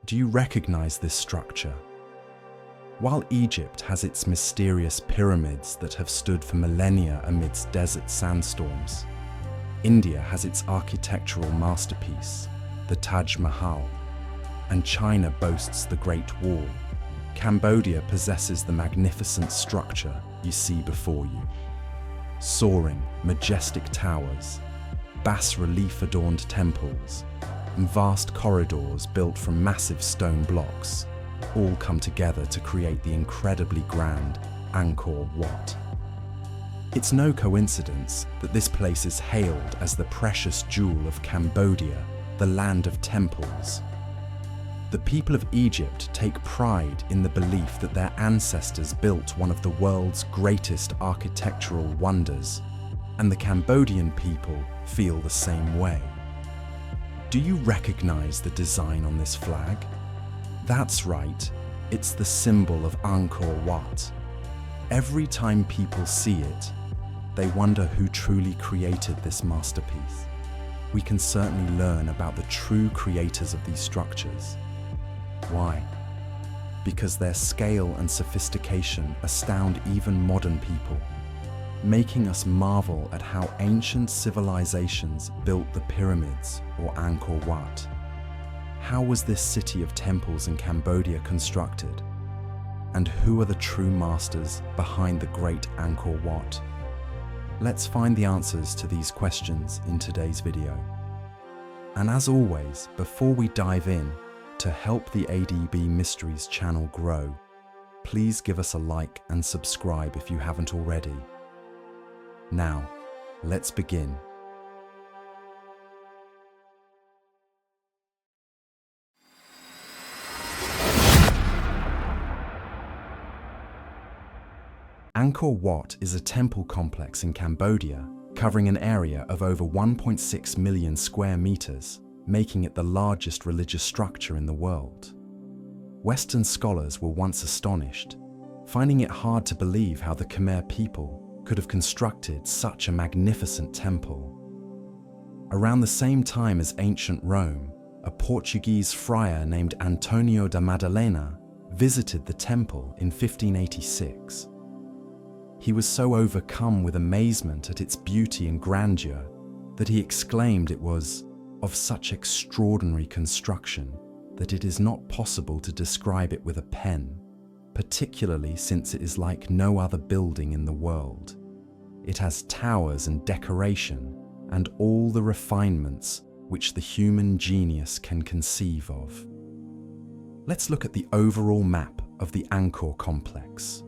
Do you recognize this structure? While Egypt has its mysterious pyramids that have stood for millennia amidst desert sandstorms, India has its architectural masterpiece, the Taj Mahal, and China boasts the Great Wall. Cambodia possesses the magnificent structure you see before you. Soaring, majestic towers, bas-relief-adorned temples, and vast corridors built from massive stone blocks all come together to create the incredibly grand Angkor Wat. It's no coincidence that this place is hailed as the precious jewel of Cambodia, the land of temples. The people of Egypt take pride in the belief that their ancestors built one of the world's greatest architectural wonders, and the Cambodian people feel the same way. Do you recognize the design on this flag? That's right, it's the symbol of Angkor Wat. Every time people see it, they wonder who truly created this masterpiece. We can certainly learn about the true creators of these structures. Why? Because their scale and sophistication astound even modern people, making us marvel at how ancient civilizations built the pyramids or Angkor Wat. How was this city of temples in Cambodia constructed? And who are the true masters behind the great Angkor Wat? Let's find the answers to these questions in today's video. And as always, before we dive in, to help the ADB Mysteries channel grow, please give us a like and subscribe if you haven't already. Now, let's begin. Angkor Wat is a temple complex in Cambodia, covering an area of over 1.6 million square meters, making it the largest religious structure in the world. Western scholars were once astonished, finding it hard to believe how the Khmer people could have constructed such a magnificent temple. Around the same time as ancient Rome, a Portuguese friar named Antonio da Madalena visited the temple in 1586. He was so overcome with amazement at its beauty and grandeur that he exclaimed it was of such extraordinary construction that it is not possible to describe it with a pen, particularly since it is like no other building in the world. It has towers and decoration and all the refinements which the human genius can conceive of. Let's look at the overall map of the Angkor complex.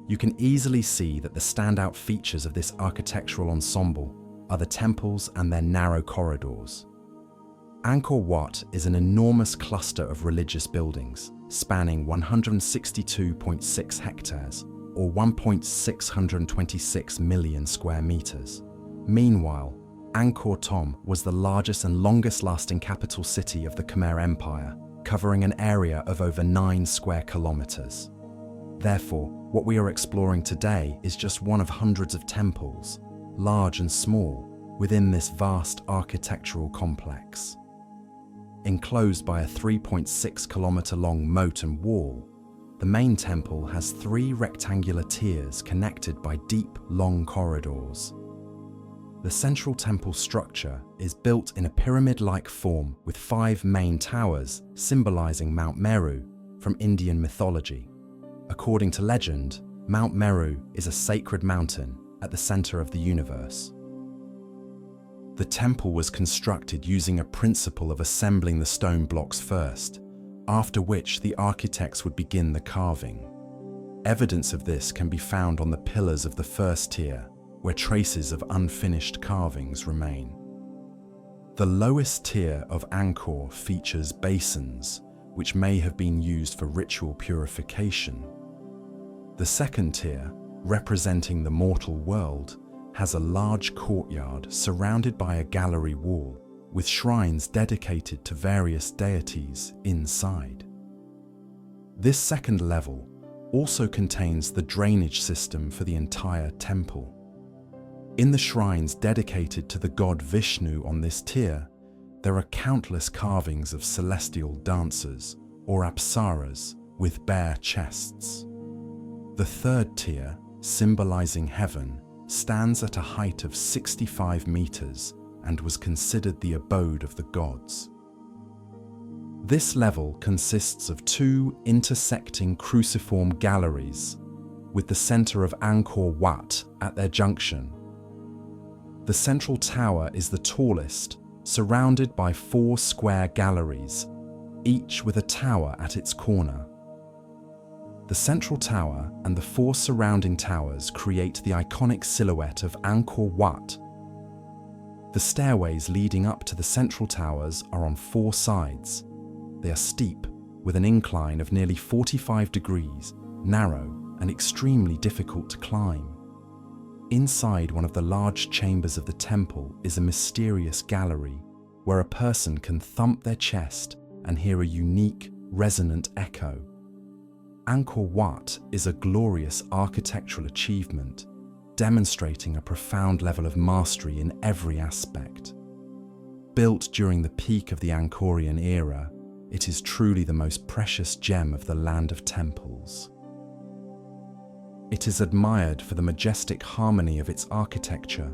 You can easily see that the standout features of this architectural ensemble are the temples and their narrow corridors. Angkor Wat is an enormous cluster of religious buildings, spanning 162.6 hectares, or 1.626 million square meters. Meanwhile, Angkor Thom was the largest and longest-lasting capital city of the Khmer Empire, covering an area of over 9 square kilometers. Therefore, what we are exploring today is just one of hundreds of temples, large and small, within this vast architectural complex. Enclosed by a 3.6-kilometer-long moat and wall, the main temple has 3 rectangular tiers connected by deep, long corridors. The central temple structure is built in a pyramid-like form with 5 main towers symbolizing Mount Meru from Indian mythology. According to legend, Mount Meru is a sacred mountain at the center of the universe. The temple was constructed using a principle of assembling the stone blocks first, after which the architects would begin the carving. Evidence of this can be found on the pillars of the first tier, where traces of unfinished carvings remain. The lowest tier of Angkor features basins, which may have been used for ritual purification. The second tier, representing the mortal world, has a large courtyard surrounded by a gallery wall, with shrines dedicated to various deities inside. This second level also contains the drainage system for the entire temple. In the shrines dedicated to the god Vishnu on this tier, There are countless carvings of celestial dancers, or apsaras, with bare chests. The third tier, symbolizing heaven, stands at a height of 65 meters and was considered the abode of the gods. This level consists of two intersecting cruciform galleries, with the center of Angkor Wat at their junction. The central tower is the tallest, surrounded by 4 square galleries, each with a tower at its corner. The central tower and the 4 surrounding towers create the iconic silhouette of Angkor Wat. The stairways leading up to the central towers are on 4 sides. They are steep, with an incline of nearly 45 degrees, narrow and extremely difficult to climb. Inside one of the large chambers of the temple is a mysterious gallery where a person can thump their chest and hear a unique, resonant echo. Angkor Wat is a glorious architectural achievement, demonstrating a profound level of mastery in every aspect. Built during the peak of the Angkorian era, it is truly the most precious gem of the land of temples. It is admired for the majestic harmony of its architecture,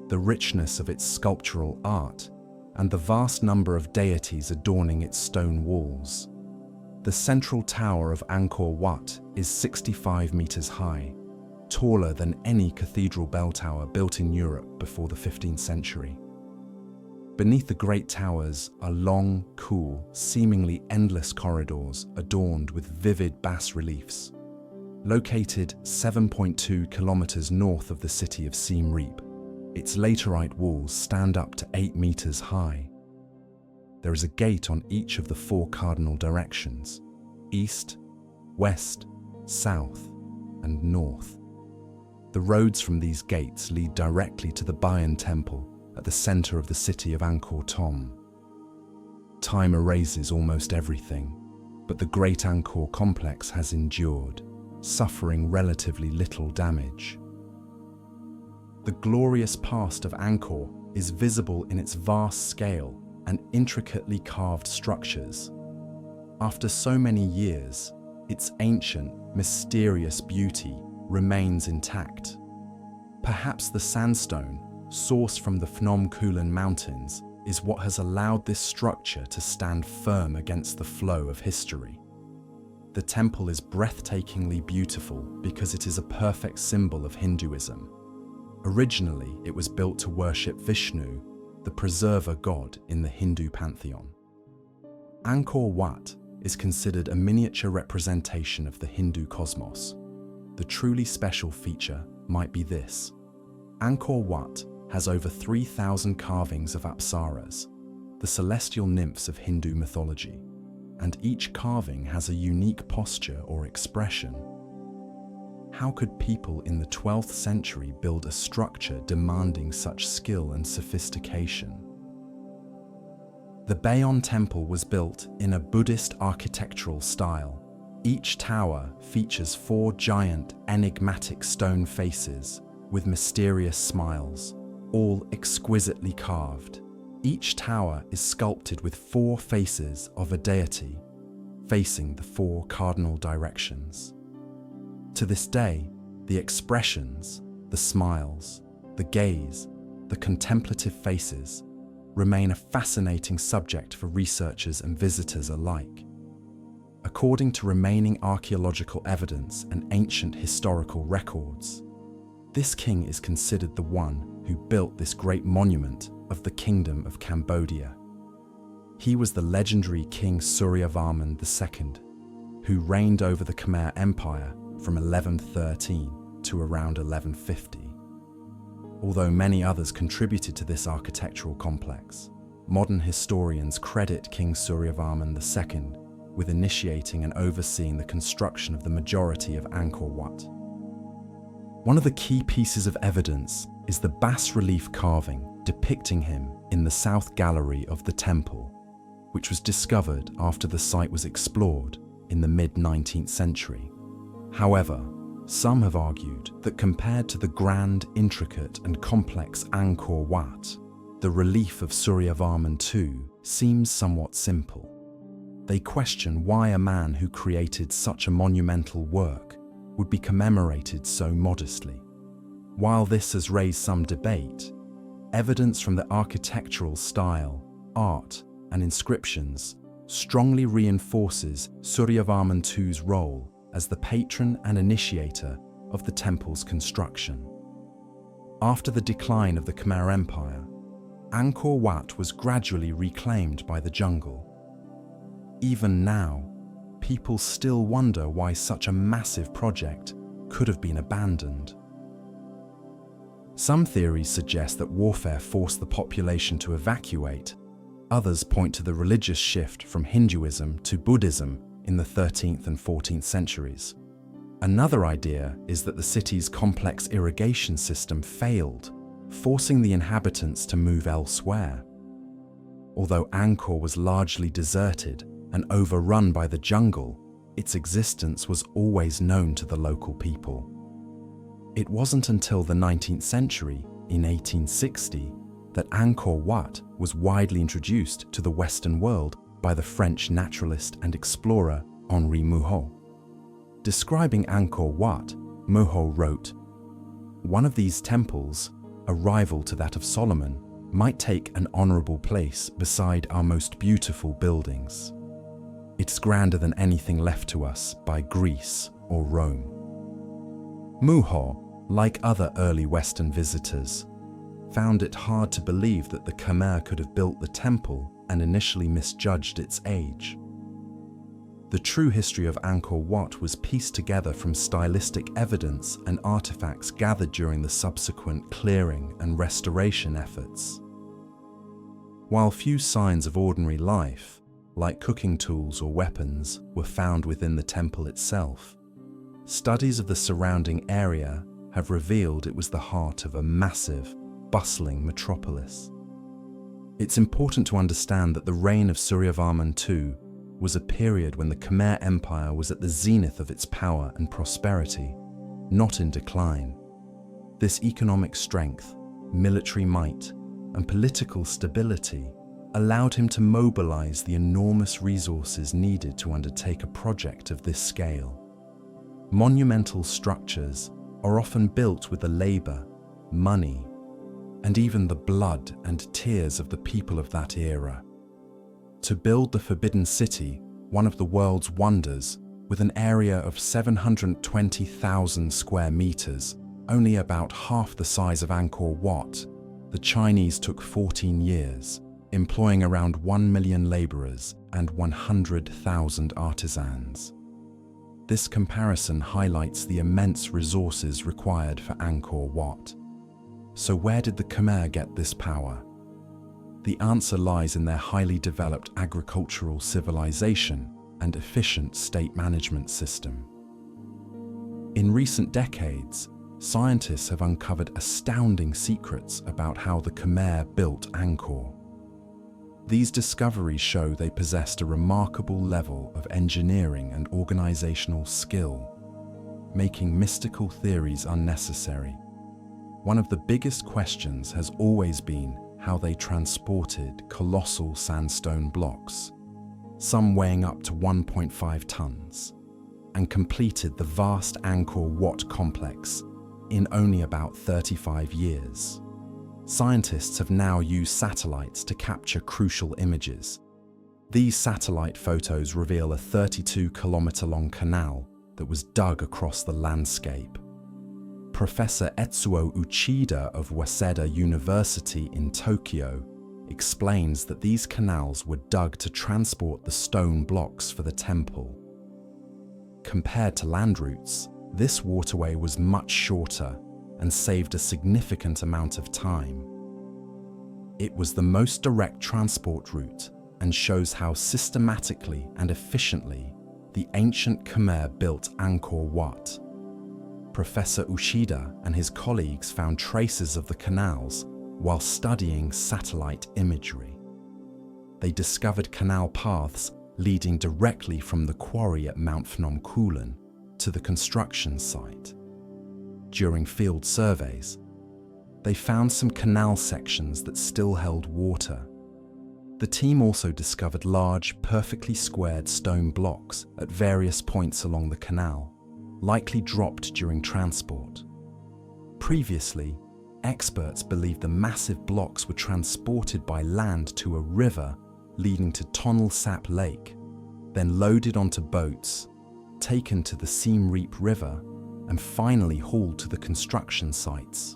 the richness of its sculptural art, and the vast number of deities adorning its stone walls. The central tower of Angkor Wat is 65 meters high, taller than any cathedral bell tower built in Europe before the 15th century. Beneath the great towers are long, cool, seemingly endless corridors adorned with vivid bas-reliefs. Located 7.2 kilometers north of the city of Siem Reap, its laterite walls stand up to 8 meters high. There is a gate on each of the 4 cardinal directions: east, west, south, and north. The roads from these gates lead directly to the Bayon temple at the center of the city of Angkor Thom. Time erases almost everything, but the Great Angkor complex has endured, suffering relatively little damage. The glorious past of Angkor is visible in its vast scale and intricately carved structures. After so many years, its ancient, mysterious beauty remains intact. Perhaps the sandstone, sourced from the Phnom Kulen Mountains, is what has allowed this structure to stand firm against the flow of history. The temple is breathtakingly beautiful because it is a perfect symbol of Hinduism. Originally, it was built to worship Vishnu, the preserver god in the Hindu pantheon. Angkor Wat is considered a miniature representation of the Hindu cosmos. The truly special feature might be this: Angkor Wat has over 3,000 carvings of apsaras, the celestial nymphs of Hindu mythology, and each carving has a unique posture or expression. How could people in the 12th century build a structure demanding such skill and sophistication? The Bayon temple was built in a Buddhist architectural style. Each tower features 4 giant, enigmatic stone faces with mysterious smiles, all exquisitely carved. Each tower is sculpted with 4 faces of a deity, facing the 4 cardinal directions. To this day, the expressions, the smiles, the gaze, the contemplative faces remain a fascinating subject for researchers and visitors alike. According to remaining archaeological evidence and ancient historical records, this king is considered the one who built this great monument of the Kingdom of Cambodia. He was the legendary King Suryavarman II, who reigned over the Khmer Empire from 1113 to around 1150. Although many others contributed to this architectural complex, modern historians credit King Suryavarman II with initiating and overseeing the construction of the majority of Angkor Wat. One of the key pieces of evidence is the bas-relief carving depicting him in the south gallery of the temple, which was discovered after the site was explored in the mid-19th century. However, some have argued that compared to the grand, intricate and complex Angkor Wat, The relief of Suryavarman II seems somewhat simple. They question why a man who created such a monumental work would be commemorated so modestly. While this has raised some debate, evidence from the architectural style, art, and inscriptions strongly reinforces Suryavarman II's role as the patron and initiator of the temple's construction. After the decline of the Khmer Empire, Angkor Wat was gradually reclaimed by the jungle. Even now, people still wonder why such a massive project could have been abandoned. Some theories suggest that warfare forced the population to evacuate. Others point to the religious shift from Hinduism to Buddhism in the 13th and 14th centuries. Another idea is that the city's complex irrigation system failed, forcing the inhabitants to move elsewhere. Although Angkor was largely deserted and overrun by the jungle, its existence was always known to the local people. It wasn't until the 19th century, in 1860, that Angkor Wat was widely introduced to the Western world by the French naturalist and explorer Henri Mouhot. Describing Angkor Wat, Mouhot wrote, "One of these temples, a rival to that of Solomon, might take an honorable place beside our most beautiful buildings. It's grander than anything left to us by Greece or Rome." Mouhot, like other early Western visitors, found it hard to believe that the Khmer could have built the temple and initially misjudged its age. The true history of Angkor Wat was pieced together from stylistic evidence and artifacts gathered during the subsequent clearing and restoration efforts. While few signs of ordinary life, like cooking tools or weapons, were found within the temple itself, studies of the surrounding area have revealed it was the heart of a massive, bustling metropolis. It's important to understand that the reign of Suryavarman II was a period when the Khmer Empire was at the zenith of its power and prosperity, not in decline. This economic strength, military might, and political stability allowed him to mobilize the enormous resources needed to undertake a project of this scale. Monumental structures are often built with the labor, money, and even the blood and tears of the people of that era. To build the Forbidden City, one of the world's wonders, with an area of 720,000 square meters, only about half the size of Angkor Wat, the Chinese took 14 years, employing around 1 million laborers and 100,000 artisans. This comparison highlights the immense resources required for Angkor Wat. So where did the Khmer get this power? The answer lies in their highly developed agricultural civilization and efficient state management system. In recent decades, scientists have uncovered astounding secrets about how the Khmer built Angkor. These discoveries show they possessed a remarkable level of engineering and organizational skill, making mystical theories unnecessary. One of the biggest questions has always been how they transported colossal sandstone blocks, some weighing up to 1.5 tons, and completed the vast Angkor Wat complex in only about 35 years. Scientists have now used satellites to capture crucial images. These satellite photos reveal a 32-kilometer-long canal that was dug across the landscape. Professor Etsuo Uchida of Waseda University in Tokyo explains that these canals were dug to transport the stone blocks for the temple. Compared to land routes, this waterway was much shorter and saved a significant amount of time. It was the most direct transport route and shows how systematically and efficiently the ancient Khmer built Angkor Wat. Professor Uchida and his colleagues found traces of the canals while studying satellite imagery. They discovered canal paths leading directly from the quarry at Mount Phnom Kulen to the construction site. During field surveys, they found some canal sections that still held water. The team also discovered large, perfectly squared stone blocks at various points along the canal, likely dropped during transport. Previously, experts believed the massive blocks were transported by land to a river leading to Tonle Sap Lake, then loaded onto boats, taken to the Siem Reap River, and finally hauled to the construction sites.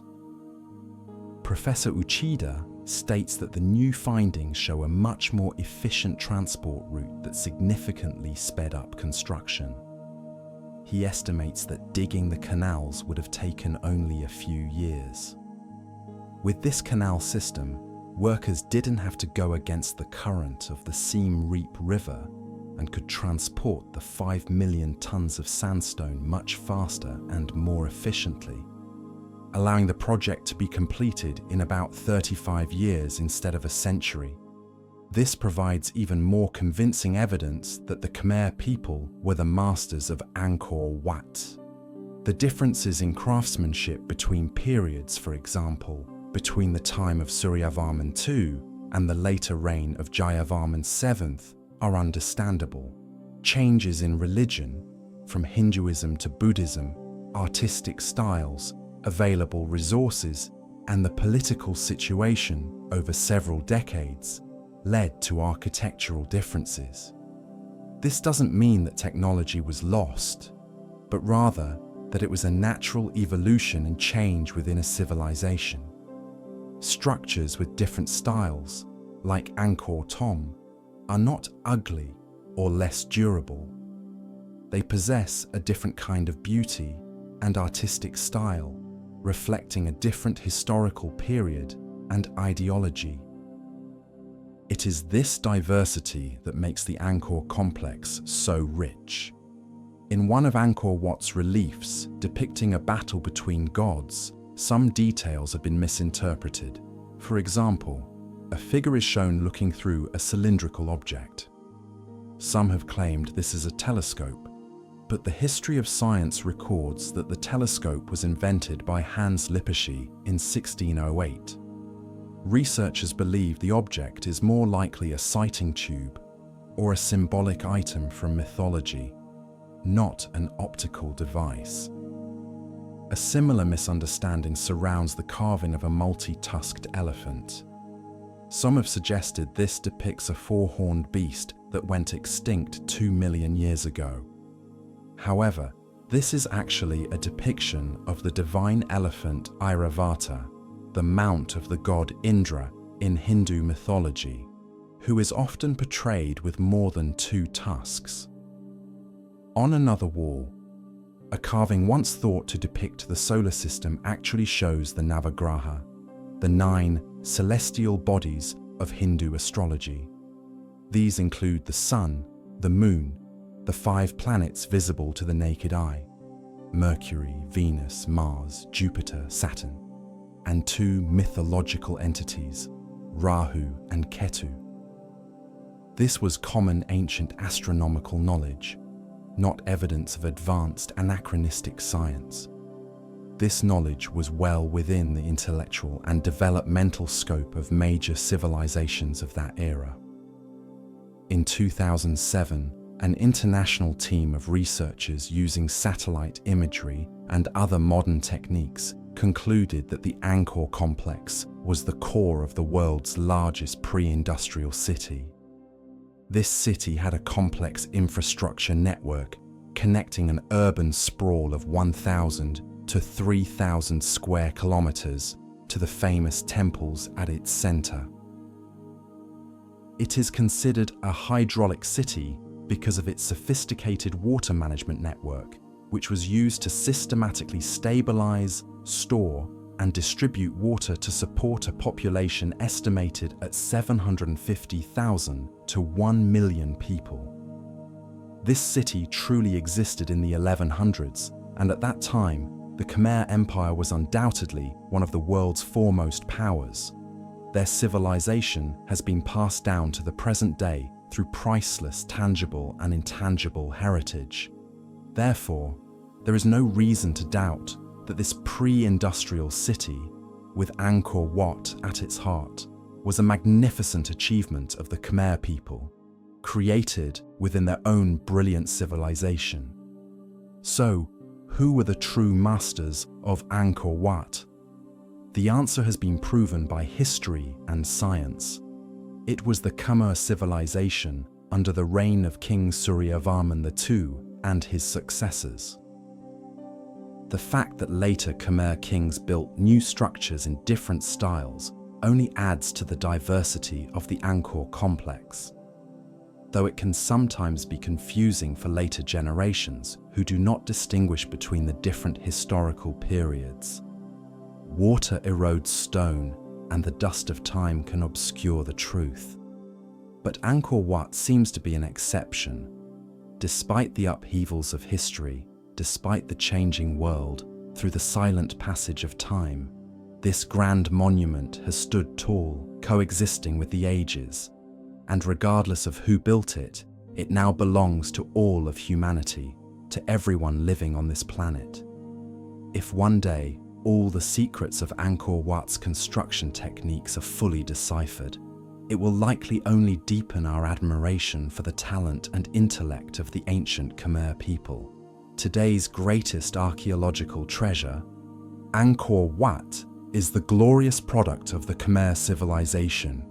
Professor Uchida states that the new findings show a much more efficient transport route that significantly sped up construction. He estimates that digging the canals would have taken only a few years. With this canal system, workers didn't have to go against the current of the Siem Reap River and could transport the 5 million tons of sandstone much faster and more efficiently, allowing the project to be completed in about 35 years instead of a century. This provides even more convincing evidence that the Khmer people were the masters of Angkor Wat. The differences in craftsmanship between periods, for example, between the time of Suryavarman II and the later reign of Jayavarman VII, are understandable. Changes in religion, from Hinduism to Buddhism, artistic styles, available resources, and the political situation over several decades led to architectural differences. This doesn't mean that technology was lost, but rather that it was a natural evolution and change within a civilization. Structures with different styles, like Angkor Thom, are not ugly or less durable. They possess a different kind of beauty and artistic style, reflecting a different historical period and ideology. It is this diversity that makes the Angkor complex so rich. In one of Angkor Wat's reliefs depicting a battle between gods, some details have been misinterpreted. For example, a figure is shown looking through a cylindrical object. Some have claimed this is a telescope, but the history of science records that the telescope was invented by Hans Lippershey in 1608. Researchers believe the object is more likely a sighting tube or a symbolic item from mythology, not an optical device. A similar misunderstanding surrounds the carving of a multi-tusked elephant. Some have suggested this depicts a four-horned beast that went extinct 2 million years ago. However, this is actually a depiction of the divine elephant Airavata, the mount of the god Indra in Hindu mythology, who is often portrayed with more than 2 tusks. On another wall, a carving once thought to depict the solar system actually shows the Navagraha, the 9 celestial bodies of Hindu astrology. These include the Sun, the Moon, the 5 planets visible to the naked eye, Mercury, Venus, Mars, Jupiter, Saturn, and 2 mythological entities, Rahu and Ketu. This was common ancient astronomical knowledge, not evidence of advanced anachronistic science. This knowledge was well within the intellectual and developmental scope of major civilizations of that era. In 2007, an international team of researchers using satellite imagery and other modern techniques concluded that the Angkor complex was the core of the world's largest pre-industrial city. This city had a complex infrastructure network connecting an urban sprawl of 1,000 to 3,000 square kilometers to the famous temples at its center. It is considered a hydraulic city because of its sophisticated water management network, which was used to systematically stabilize, store, and distribute water to support a population estimated at 750,000 to 1 million people. This city truly existed in the 1100s, and at that time, the Khmer Empire was undoubtedly one of the world's foremost powers. Their civilization has been passed down to the present day through priceless tangible and intangible heritage. Therefore, there is no reason to doubt that this pre-industrial city with Angkor Wat at its heart, was a magnificent achievement of the Khmer people, created within their own brilliant civilization. So, who were the true masters of Angkor Wat? The answer has been proven by history and science. It was the Khmer civilization under the reign of King Suryavarman II and his successors. The fact that later Khmer kings built new structures in different styles only adds to the diversity of the Angkor complex, though it can sometimes be confusing for later generations who do not distinguish between the different historical periods. Water erodes stone, and the dust of time can obscure the truth. But Angkor Wat seems to be an exception. Despite the upheavals of history, despite the changing world, through the silent passage of time, this grand monument has stood tall, coexisting with the ages, and regardless of who built it, it now belongs to all of humanity, to everyone living on this planet. If one day all the secrets of Angkor Wat's construction techniques are fully deciphered, it will likely only deepen our admiration for the talent and intellect of the ancient Khmer people. Today's greatest archaeological treasure, Angkor Wat, is the glorious product of the Khmer civilization,